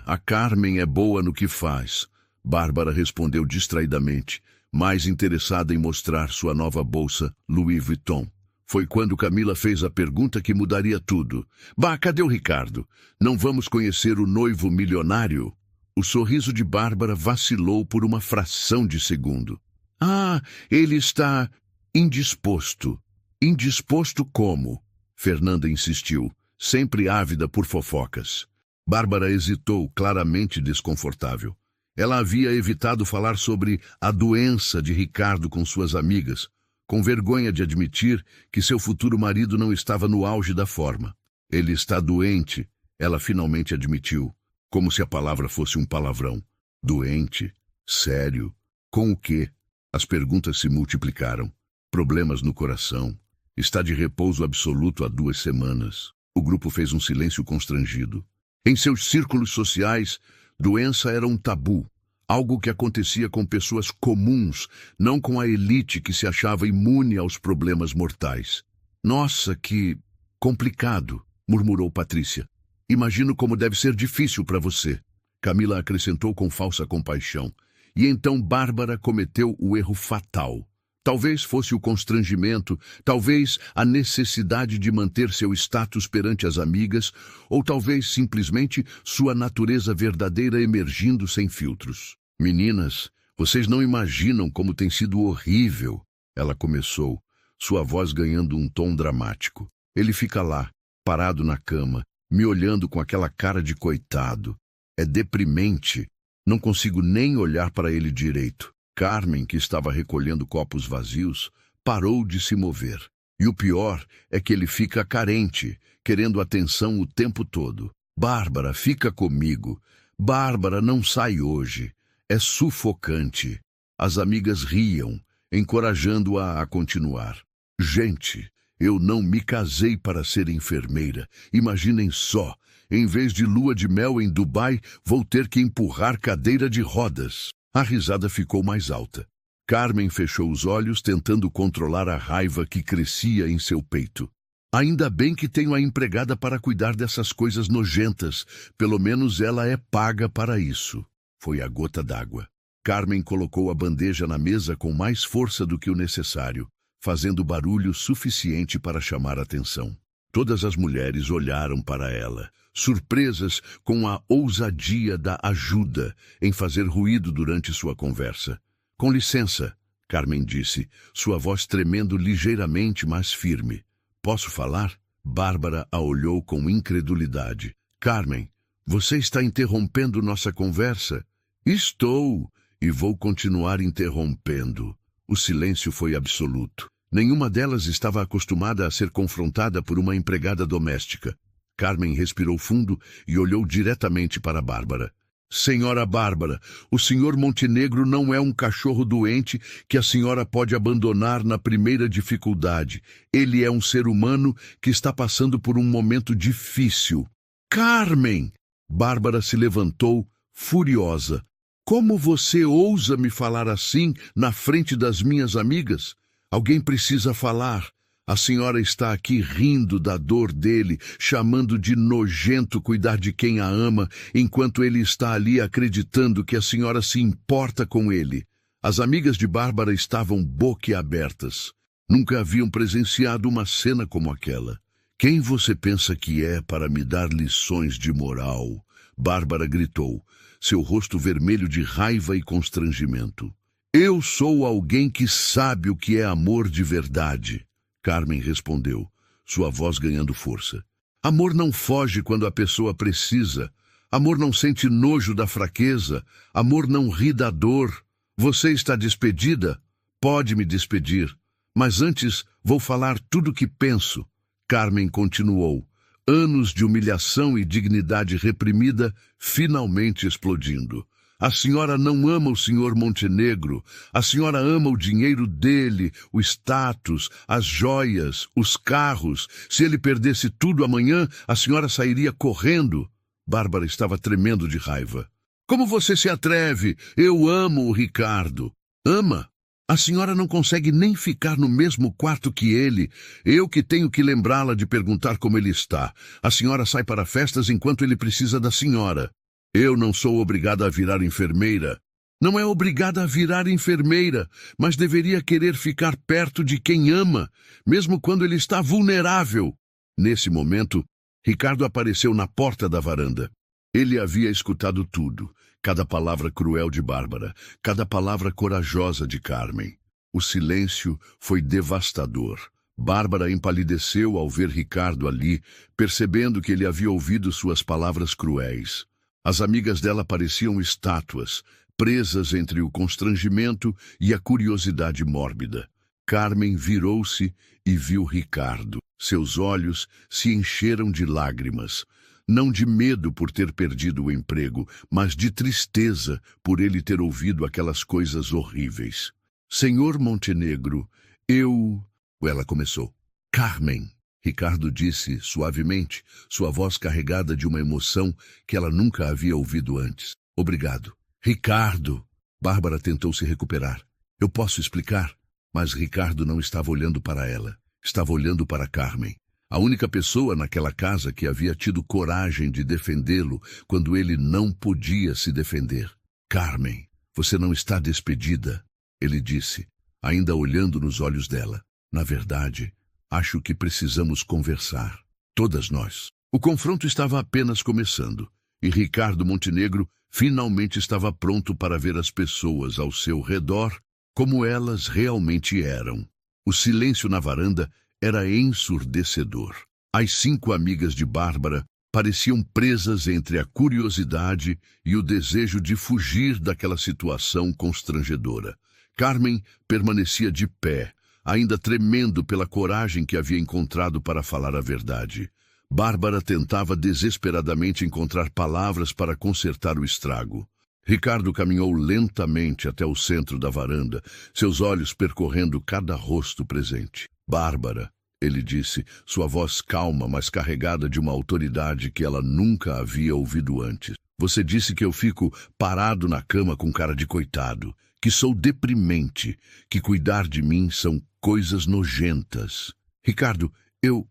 A Carmen é boa no que faz, Bárbara respondeu distraidamente, mais interessada em mostrar sua nova bolsa Louis Vuitton. Foi quando Camila fez a pergunta que mudaria tudo. Bah, cadê o Ricardo? Não vamos conhecer o noivo milionário? O sorriso de Bárbara vacilou por uma fração de segundo. Ah, ele está indisposto. Indisposto como? Fernanda insistiu, sempre ávida por fofocas. Bárbara hesitou, claramente desconfortável. Ela havia evitado falar sobre a doença de Ricardo com suas amigas, com vergonha de admitir que seu futuro marido não estava no auge da forma. Ele está doente, ela finalmente admitiu, como se a palavra fosse um palavrão. Doente? Sério? Com o quê? As perguntas se multiplicaram. Problemas no coração. Está de repouso absoluto há 2 semanas. O grupo fez um silêncio constrangido. Em seus círculos sociais, doença era um tabu, algo que acontecia com pessoas comuns, não com a elite que se achava imune aos problemas mortais. Nossa, que complicado, murmurou Patrícia. Imagino como deve ser difícil para você. Camila acrescentou com falsa compaixão. E então Bárbara cometeu o erro fatal. Talvez fosse o constrangimento, talvez a necessidade de manter seu status perante as amigas, ou talvez simplesmente sua natureza verdadeira emergindo sem filtros. Meninas, vocês não imaginam como tem sido horrível, ela começou, sua voz ganhando um tom dramático. Ele fica lá, parado na cama, me olhando com aquela cara de coitado. É deprimente. Não consigo nem olhar para ele direito. Carmen, que estava recolhendo copos vazios, parou de se mover. E o pior é que ele fica carente, querendo atenção o tempo todo. Bárbara, fica comigo. Bárbara, não sai hoje. É sufocante. As amigas riam, encorajando-a a continuar. Gente, eu não me casei para ser enfermeira. Imaginem só, em vez de lua de mel em Dubai, vou ter que empurrar cadeira de rodas. A risada ficou mais alta. Carmen fechou os olhos, tentando controlar a raiva que crescia em seu peito. Ainda bem que tenho a empregada para cuidar dessas coisas nojentas. Pelo menos ela é paga para isso. Foi a gota d'água. Carmen colocou a bandeja na mesa com mais força do que o necessário, fazendo barulho suficiente para chamar atenção. Todas as mulheres olharam para ela, surpresas com a ousadia da ajuda em fazer ruído durante sua conversa. Com licença, Carmen disse, sua voz tremendo ligeiramente, mas firme. Posso falar? Bárbara a olhou com incredulidade. Carmen, você está interrompendo nossa conversa? Estou, e vou continuar interrompendo. O silêncio foi absoluto. Nenhuma delas estava acostumada a ser confrontada por uma empregada doméstica. Carmen respirou fundo e olhou diretamente para Bárbara. Senhora Bárbara, o senhor Montenegro não é um cachorro doente que a senhora pode abandonar na primeira dificuldade. Ele é um ser humano que está passando por um momento difícil. Carmen! Bárbara se levantou, furiosa. Como você ousa me falar assim na frente das minhas amigas? Alguém precisa falar. A senhora está aqui rindo da dor dele, chamando de nojento cuidar de quem a ama, enquanto ele está ali acreditando que a senhora se importa com ele. As amigas de Bárbara estavam boquiabertas. Nunca haviam presenciado uma cena como aquela. Quem você pensa que é para me dar lições de moral? Bárbara gritou, seu rosto vermelho de raiva e constrangimento. Eu sou alguém que sabe o que é amor de verdade. Carmen respondeu, sua voz ganhando força. Amor não foge quando a pessoa precisa. Amor não sente nojo da fraqueza. Amor não ri da dor. Você está despedida? Pode me despedir. Mas antes vou falar tudo o que penso. Carmen continuou. Anos de humilhação e dignidade reprimida finalmente explodindo. A senhora não ama o senhor Montenegro. A senhora ama o dinheiro dele, o status, as joias, os carros. Se ele perdesse tudo amanhã, a senhora sairia correndo. Bárbara estava tremendo de raiva. Como você se atreve? Eu amo o Ricardo. Ama? A senhora não consegue nem ficar no mesmo quarto que ele. Eu que tenho que lembrá-la de perguntar como ele está. A senhora sai para festas enquanto ele precisa da senhora. Eu não sou obrigada a virar enfermeira. Não é obrigada a virar enfermeira, mas deveria querer ficar perto de quem ama, mesmo quando ele está vulnerável. Nesse momento, Ricardo apareceu na porta da varanda. Ele havia escutado tudo, cada palavra cruel de Bárbara, cada palavra corajosa de Carmen. O silêncio foi devastador. Bárbara empalideceu ao ver Ricardo ali, percebendo que ele havia ouvido suas palavras cruéis. As amigas dela pareciam estátuas, presas entre o constrangimento e a curiosidade mórbida. Carmen virou-se e viu Ricardo. Seus olhos se encheram de lágrimas, não de medo por ter perdido o emprego, mas de tristeza por ele ter ouvido aquelas coisas horríveis. Senhor Montenegro, Ela começou. Carmen. Ricardo disse suavemente, sua voz carregada de uma emoção que ela nunca havia ouvido antes. Obrigado. Ricardo! Bárbara tentou se recuperar. Eu posso explicar? Mas Ricardo não estava olhando para ela. Estava olhando para Carmen. A única pessoa naquela casa que havia tido coragem de defendê-lo quando ele não podia se defender. Carmen, você não está despedida, ele disse, ainda olhando nos olhos dela. Na verdade, acho que precisamos conversar. Todas nós. O confronto estava apenas começando, e Ricardo Montenegro finalmente estava pronto para ver as pessoas ao seu redor como elas realmente eram. O silêncio na varanda era ensurdecedor. As 5 amigas de Bárbara pareciam presas entre a curiosidade e o desejo de fugir daquela situação constrangedora. Carmen permanecia de pé, ainda tremendo pela coragem que havia encontrado para falar a verdade. Bárbara tentava desesperadamente encontrar palavras para consertar o estrago. Ricardo caminhou lentamente até o centro da varanda, seus olhos percorrendo cada rosto presente. Bárbara, ele disse, sua voz calma, mas carregada de uma autoridade que ela nunca havia ouvido antes. Você disse que eu fico parado na cama com cara de coitado, que sou deprimente, que cuidar de mim são coisas nojentas. Ricardo, eu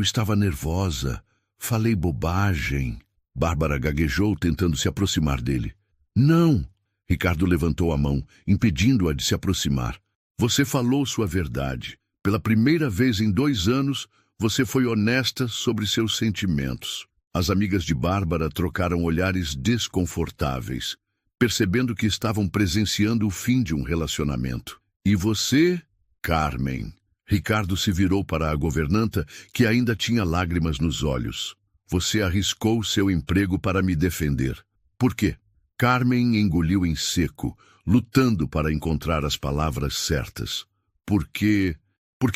estava nervosa, falei bobagem. Bárbara gaguejou, tentando se aproximar dele. Não! Ricardo levantou a mão, impedindo-a de se aproximar. Você falou sua verdade. Pela primeira vez em 2 anos, você foi honesta sobre seus sentimentos. As amigas de Bárbara trocaram olhares desconfortáveis, percebendo que estavam presenciando o fim de um relacionamento. E você, Carmen? Ricardo se virou para a governanta, que ainda tinha lágrimas nos olhos. Você arriscou seu emprego para me defender. Por quê? Carmen engoliu em seco, lutando para encontrar as palavras certas. Porque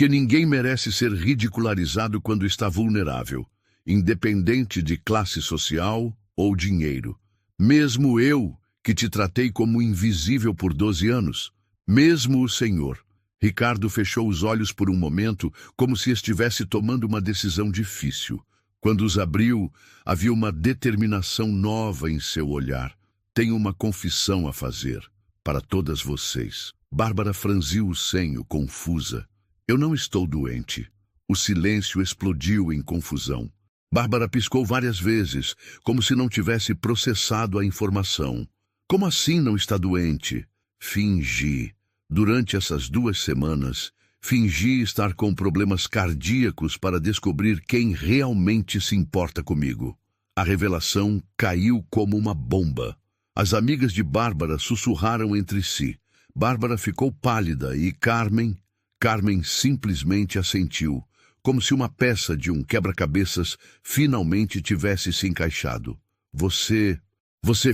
ninguém merece ser ridicularizado quando está vulnerável, independente de classe social ou dinheiro. Mesmo eu, que te tratei como invisível por 12 anos, mesmo o Senhor. Ricardo fechou os olhos por um momento, como se estivesse tomando uma decisão difícil. Quando os abriu, havia uma determinação nova em seu olhar. Tenho uma confissão a fazer, para todas vocês. Bárbara franziu o senho, confusa. Eu não estou doente. O silêncio explodiu em confusão. Bárbara piscou várias vezes, como se não tivesse processado a informação. Como assim não está doente? Fingi. Durante essas 2 semanas, fingi estar com problemas cardíacos para descobrir quem realmente se importa comigo. A revelação caiu como uma bomba. As amigas de Bárbara sussurraram entre si. Bárbara ficou pálida e Carmen simplesmente assentiu, como se uma peça de um quebra-cabeças finalmente tivesse se encaixado. Você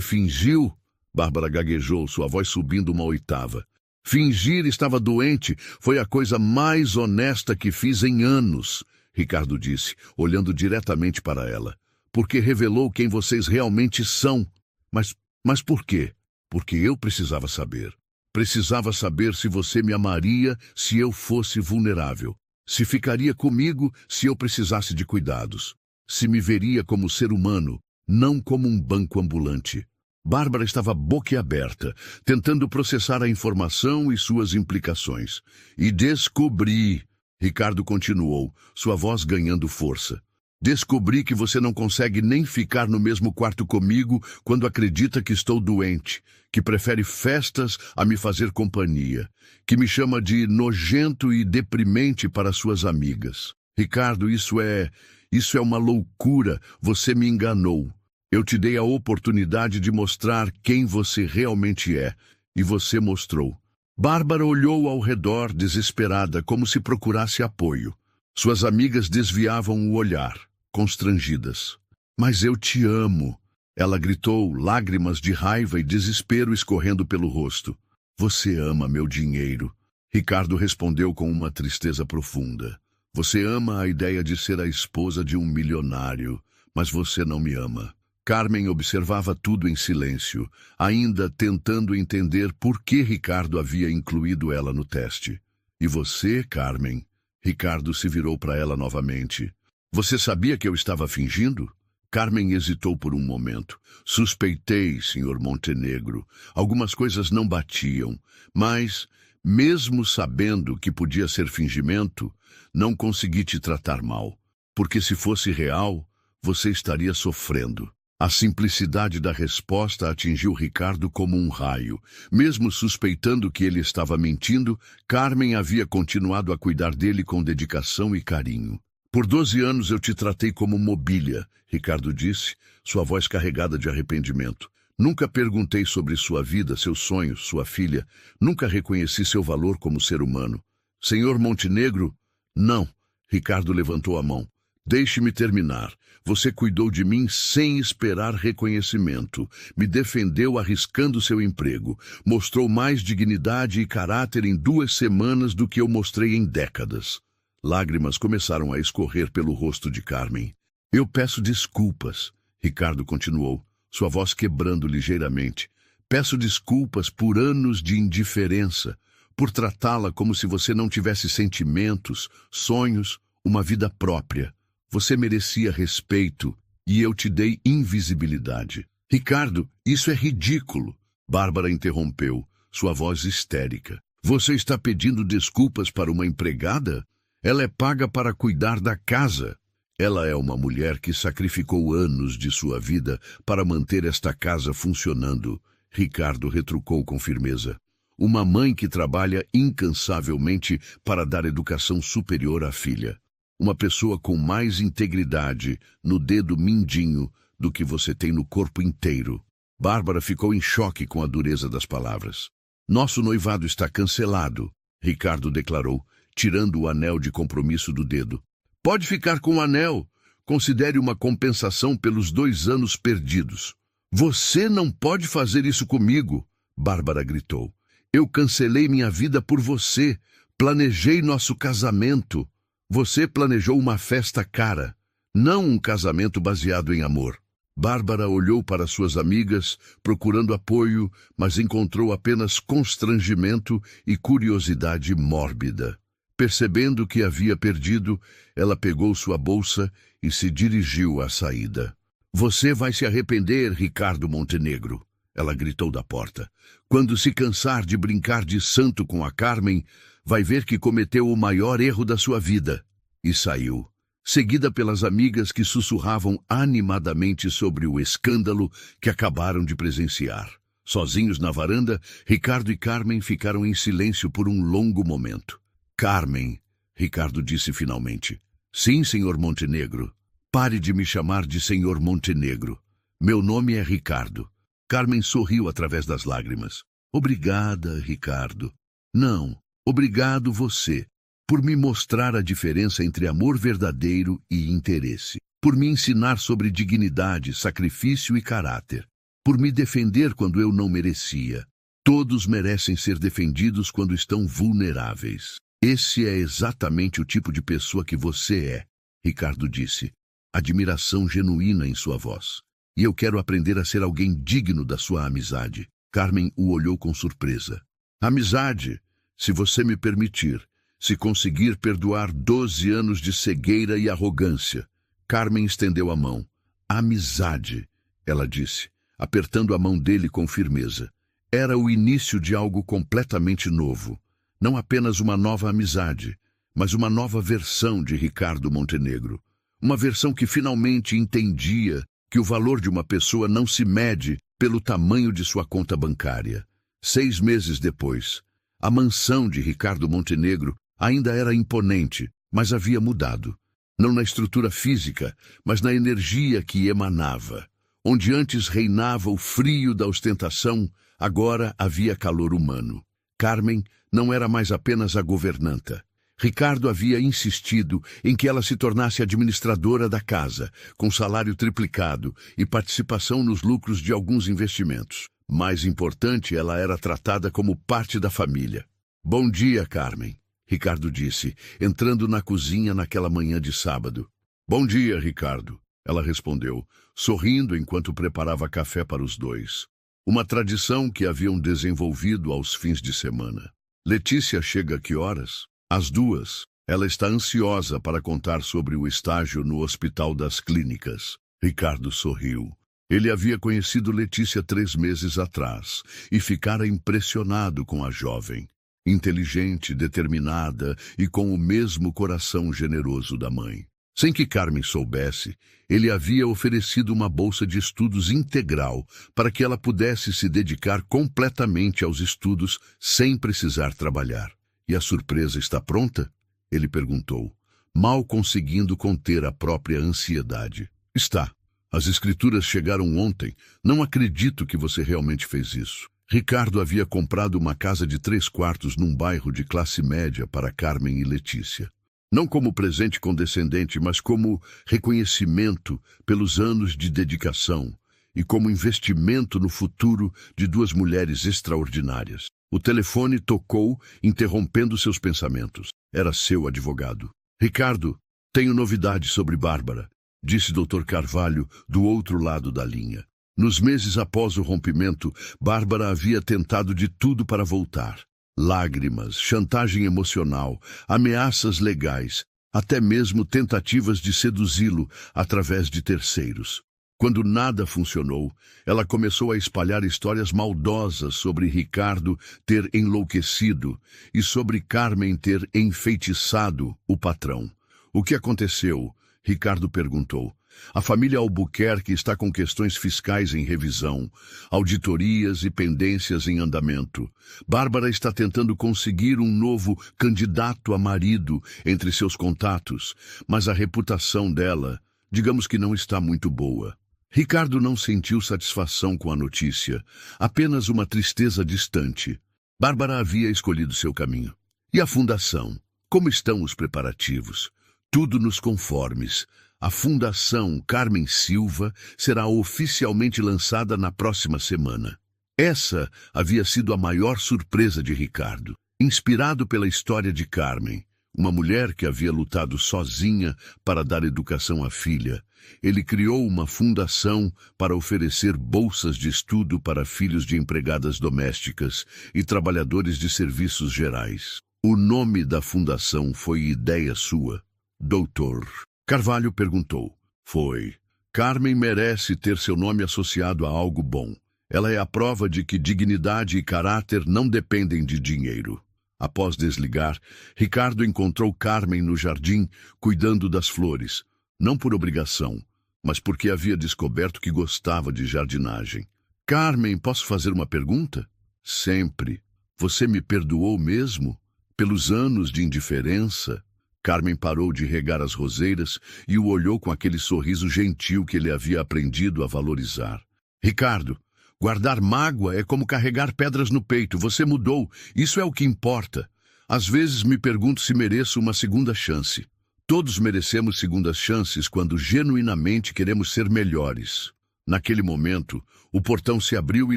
fingiu? Bárbara gaguejou, sua voz subindo uma oitava. Fingir estava doente foi a coisa mais honesta que fiz em anos, Ricardo disse, olhando diretamente para ela. Porque revelou quem vocês realmente são. Mas por quê? Porque eu precisava saber. Precisava saber se você me amaria se eu fosse vulnerável. Se ficaria comigo se eu precisasse de cuidados. Se me veria como ser humano, não como um banco ambulante. Bárbara estava boquiaberta, tentando processar a informação e suas implicações. E descobri, Ricardo continuou, sua voz ganhando força. Descobri que você não consegue nem ficar no mesmo quarto comigo quando acredita que estou doente, que prefere festas a me fazer companhia, que me chama de nojento e deprimente para suas amigas. Ricardo, isso é uma loucura, você me enganou. Eu te dei a oportunidade de mostrar quem você realmente é, e você mostrou. Bárbara olhou ao redor desesperada, como se procurasse apoio. Suas amigas desviavam o olhar, constrangidas. Mas eu te amo, ela gritou, lágrimas de raiva e desespero escorrendo pelo rosto. Você ama meu dinheiro. Ricardo respondeu com uma tristeza profunda. Você ama a ideia de ser a esposa de um milionário, mas você não me ama. Carmen observava tudo em silêncio, ainda tentando entender por que Ricardo havia incluído ela no teste. E você, Carmen? Ricardo se virou para ela novamente. Você sabia que eu estava fingindo? Carmen hesitou por um momento. Suspeitei, Sr. Montenegro. Algumas coisas não batiam, mas, mesmo sabendo que podia ser fingimento, não consegui te tratar mal. Porque se fosse real, você estaria sofrendo. A simplicidade da resposta atingiu Ricardo como um raio. Mesmo suspeitando que ele estava mentindo, Carmen havia continuado a cuidar dele com dedicação e carinho. Por 12 anos eu te tratei como mobília, Ricardo disse, sua voz carregada de arrependimento. Nunca perguntei sobre sua vida, seus sonhos, sua filha. Nunca reconheci seu valor como ser humano. Senhor Montenegro? Não. Ricardo levantou a mão. Deixe-me terminar. Você cuidou de mim sem esperar reconhecimento. Me defendeu arriscando seu emprego. Mostrou mais dignidade e caráter em 2 semanas do que eu mostrei em décadas. Lágrimas começaram a escorrer pelo rosto de Carmen. Eu peço desculpas, Ricardo continuou, sua voz quebrando ligeiramente. Peço desculpas por anos de indiferença, por tratá-la como se você não tivesse sentimentos, sonhos, uma vida própria. Você merecia respeito e eu te dei invisibilidade. Ricardo, isso é ridículo. Bárbara interrompeu, sua voz histérica. Você está pedindo desculpas para uma empregada? Ela é paga para cuidar da casa. Ela é uma mulher que sacrificou anos de sua vida para manter esta casa funcionando. Ricardo retrucou com firmeza. Uma mãe que trabalha incansavelmente para dar educação superior à filha. Uma pessoa com mais integridade no dedo mindinho do que você tem no corpo inteiro. Bárbara ficou em choque com a dureza das palavras. Nosso noivado está cancelado, Ricardo declarou, tirando o anel de compromisso do dedo. Pode ficar com o anel. Considere uma compensação pelos 2 anos perdidos. Você não pode fazer isso comigo, Bárbara gritou. Eu cancelei minha vida por você. Planejei nosso casamento. Você planejou uma festa cara, não um casamento baseado em amor. Bárbara olhou para suas amigas, procurando apoio, mas encontrou apenas constrangimento e curiosidade mórbida. Percebendo que havia perdido, ela pegou sua bolsa e se dirigiu à saída. Você vai se arrepender, Ricardo Montenegro, ela gritou da porta. Quando se cansar de brincar de santo com a Carmen, vai ver que cometeu o maior erro da sua vida. E saiu, seguida pelas amigas que sussurravam animadamente sobre o escândalo que acabaram de presenciar. Sozinhos na varanda, Ricardo e Carmen ficaram em silêncio por um longo momento. Carmen, Ricardo disse finalmente. Sim, senhor Montenegro. Pare de me chamar de senhor Montenegro. Meu nome é Ricardo. Carmen sorriu através das lágrimas. Obrigada, Ricardo. Não, obrigado você, por me mostrar a diferença entre amor verdadeiro e interesse. Por me ensinar sobre dignidade, sacrifício e caráter. Por me defender quando eu não merecia. Todos merecem ser defendidos quando estão vulneráveis. Esse é exatamente o tipo de pessoa que você é, Ricardo disse, admiração genuína em sua voz. E eu quero aprender a ser alguém digno da sua amizade. Carmen o olhou com surpresa. Amizade, se você me permitir, se conseguir perdoar 12 anos de cegueira e arrogância. Carmen estendeu a mão. Amizade, ela disse, apertando a mão dele com firmeza. Era o início de algo completamente novo. Não apenas uma nova amizade, mas uma nova versão de Ricardo Montenegro. Uma versão que finalmente entendia que o valor de uma pessoa não se mede pelo tamanho de sua conta bancária. 6 meses depois, a mansão de Ricardo Montenegro ainda era imponente, mas havia mudado. Não na estrutura física, mas na energia que emanava. Onde antes reinava o frio da ostentação, agora havia calor humano. Carmen não era mais apenas a governanta. Ricardo havia insistido em que ela se tornasse administradora da casa, com salário triplicado e participação nos lucros de alguns investimentos. Mais importante, ela era tratada como parte da família. Bom dia, Carmen, Ricardo disse, entrando na cozinha naquela manhã de sábado. Bom dia, Ricardo, ela respondeu, sorrindo enquanto preparava café para os dois. Uma tradição que haviam desenvolvido aos fins de semana. Letícia chega a que horas? Às 2. Ela está ansiosa para contar sobre o estágio no Hospital das Clínicas. Ricardo sorriu. Ele havia conhecido Letícia 3 meses atrás e ficara impressionado com a jovem. Inteligente, determinada e com o mesmo coração generoso da mãe. Sem que Carmen soubesse, ele havia oferecido uma bolsa de estudos integral para que ela pudesse se dedicar completamente aos estudos sem precisar trabalhar. E a surpresa está pronta? Ele perguntou, mal conseguindo conter a própria ansiedade. Está. As escrituras chegaram ontem. Não acredito que você realmente fez isso. Ricardo havia comprado uma casa de 3 quartos num bairro de classe média para Carmen e Letícia. Não como presente condescendente, mas como reconhecimento pelos anos de dedicação e como investimento no futuro de duas mulheres extraordinárias. O telefone tocou, interrompendo seus pensamentos. Era seu advogado. Ricardo, tenho novidades sobre Bárbara, disse Dr. Carvalho do outro lado da linha. Nos meses após o rompimento, Bárbara havia tentado de tudo para voltar. Lágrimas, chantagem emocional, ameaças legais, até mesmo tentativas de seduzi-lo através de terceiros. Quando nada funcionou, ela começou a espalhar histórias maldosas sobre Ricardo ter enlouquecido e sobre Carmen ter enfeitiçado o patrão. O que aconteceu? Ricardo perguntou. A família Albuquerque está com questões fiscais em revisão, auditorias e pendências em andamento. Bárbara está tentando conseguir um novo candidato a marido entre seus contatos, mas a reputação dela, digamos que não está muito boa. Ricardo não sentiu satisfação com a notícia, apenas uma tristeza distante. Bárbara havia escolhido seu caminho. E a fundação? Como estão os preparativos? Tudo nos conformes. A Fundação Carmen Silva será oficialmente lançada na próxima semana. Essa havia sido a maior surpresa de Ricardo. Inspirado pela história de Carmen, uma mulher que havia lutado sozinha para dar educação à filha, ele criou uma fundação para oferecer bolsas de estudo para filhos de empregadas domésticas e trabalhadores de serviços gerais. O nome da fundação foi ideia sua, Doutor. Carvalho perguntou. Foi. Carmen merece ter seu nome associado a algo bom. Ela é a prova de que dignidade e caráter não dependem de dinheiro. Após desligar, Ricardo encontrou Carmen no jardim, cuidando das flores. Não por obrigação, mas porque havia descoberto que gostava de jardinagem. Carmen, posso fazer uma pergunta? Sempre. Você me perdoou mesmo? Pelos anos de indiferença? Carmen parou de regar as roseiras e o olhou com aquele sorriso gentil que ele havia aprendido a valorizar. Ricardo, guardar mágoa é como carregar pedras no peito. Você mudou. Isso é o que importa. Às vezes me pergunto se mereço uma segunda chance. Todos merecemos segundas chances quando genuinamente queremos ser melhores. Naquele momento, o portão se abriu e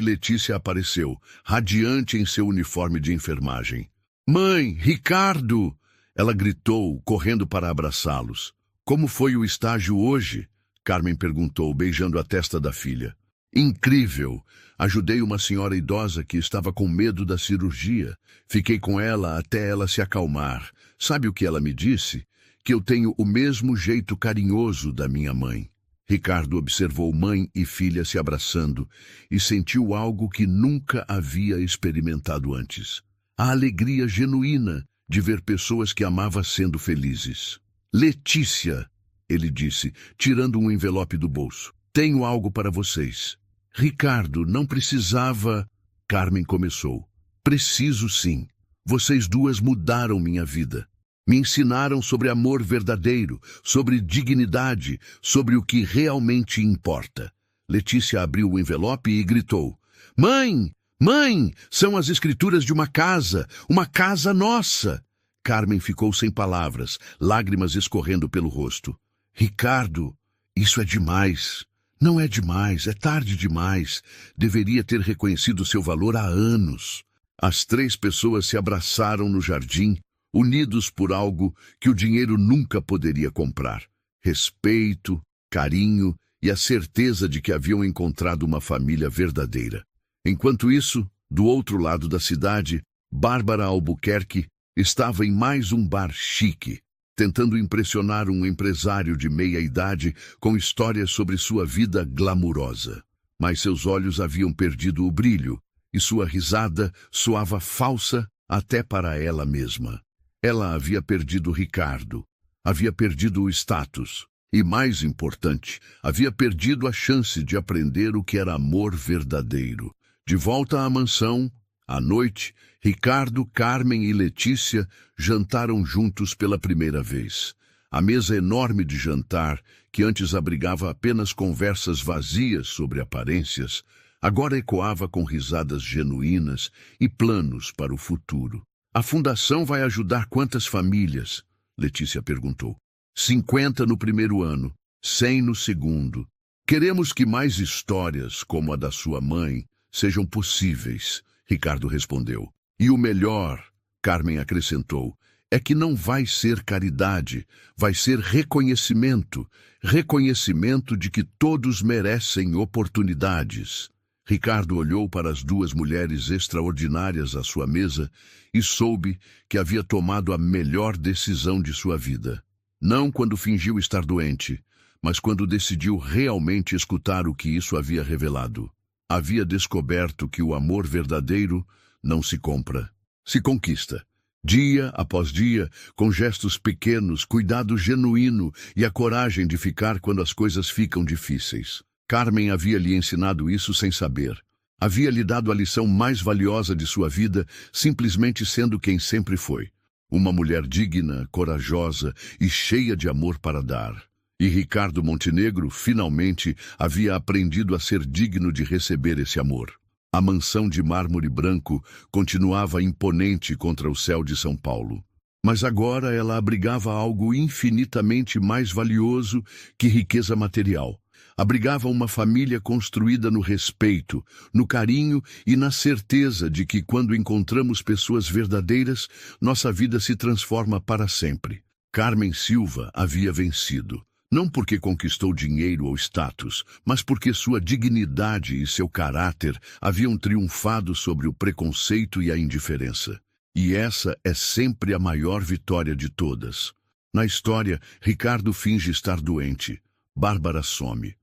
Letícia apareceu, radiante em seu uniforme de enfermagem. Mãe, Ricardo! Ela gritou, correndo para abraçá-los. Como foi o estágio hoje? Carmen perguntou, beijando a testa da filha. Incrível! Ajudei uma senhora idosa que estava com medo da cirurgia. Fiquei com ela até ela se acalmar. Sabe o que ela me disse? Que eu tenho o mesmo jeito carinhoso da minha mãe. Ricardo observou mãe e filha se abraçando e sentiu algo que nunca havia experimentado antes. A alegria genuína de ver pessoas que amava sendo felizes. Letícia, ele disse, tirando um envelope do bolso. Tenho algo para vocês. Ricardo, não precisava... Carmen começou. Preciso sim. Vocês duas mudaram minha vida. Me ensinaram sobre amor verdadeiro, sobre dignidade, sobre o que realmente importa. Letícia abriu o envelope e gritou. Mãe! Mãe! São as escrituras de uma casa nossa! Carmen ficou sem palavras, lágrimas escorrendo pelo rosto. Ricardo, isso é demais. Não é demais, é tarde demais. Deveria ter reconhecido seu valor há anos. As três pessoas se abraçaram no jardim, unidos por algo que o dinheiro nunca poderia comprar. Respeito, carinho e a certeza de que haviam encontrado uma família verdadeira. Enquanto isso, do outro lado da cidade, Bárbara Albuquerque estava em mais um bar chique, tentando impressionar um empresário de meia-idade com histórias sobre sua vida glamurosa. Mas seus olhos haviam perdido o brilho e sua risada soava falsa até para ela mesma. Ela havia perdido Ricardo, havia perdido o status e, mais importante, havia perdido a chance de aprender o que era amor verdadeiro. De volta à mansão, à noite, Ricardo, Carmen e Letícia jantaram juntos pela primeira vez. A mesa enorme de jantar, que antes abrigava apenas conversas vazias sobre aparências, agora ecoava com risadas genuínas e planos para o futuro. A fundação vai ajudar quantas famílias? Letícia perguntou. 50 no primeiro ano, 100 no segundo. Queremos que mais histórias, como a da sua mãe, sejam possíveis, Ricardo respondeu. E o melhor, Carmen acrescentou, é que não vai ser caridade, vai ser reconhecimento. Reconhecimento de que todos merecem oportunidades. Ricardo olhou para as duas mulheres extraordinárias à sua mesa e soube que havia tomado a melhor decisão de sua vida. Não quando fingiu estar doente, mas quando decidiu realmente escutar o que isso havia revelado. Havia descoberto que o amor verdadeiro não se compra, se conquista. Dia após dia, com gestos pequenos, cuidado genuíno e a coragem de ficar quando as coisas ficam difíceis. Carmen havia lhe ensinado isso sem saber. Havia lhe dado a lição mais valiosa de sua vida, simplesmente sendo quem sempre foi. Uma mulher digna, corajosa e cheia de amor para dar. E Ricardo Montenegro, finalmente, havia aprendido a ser digno de receber esse amor. A mansão de mármore branco continuava imponente contra o céu de São Paulo. Mas agora ela abrigava algo infinitamente mais valioso que riqueza material. Abrigava uma família construída no respeito, no carinho e na certeza de que quando encontramos pessoas verdadeiras, nossa vida se transforma para sempre. Carmen Silva havia vencido. Não porque conquistou dinheiro ou status, mas porque sua dignidade e seu caráter haviam triunfado sobre o preconceito e a indiferença. E essa é sempre a maior vitória de todas. Na história, Ricardo finge estar doente. Bárbara some.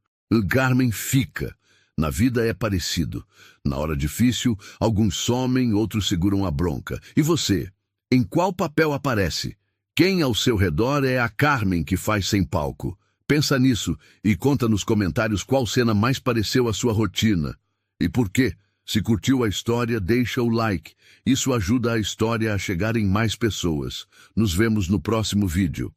Carmen fica. Na vida é parecido. Na hora difícil, alguns somem, outros seguram a bronca. E você? Em qual papel aparece? Quem ao seu redor é a Carmen que faz sem palco? Pensa nisso e conta nos comentários qual cena mais pareceu a sua rotina. E por quê? Se curtiu a história, deixa o like. Isso ajuda a história a chegar em mais pessoas. Nos vemos no próximo vídeo.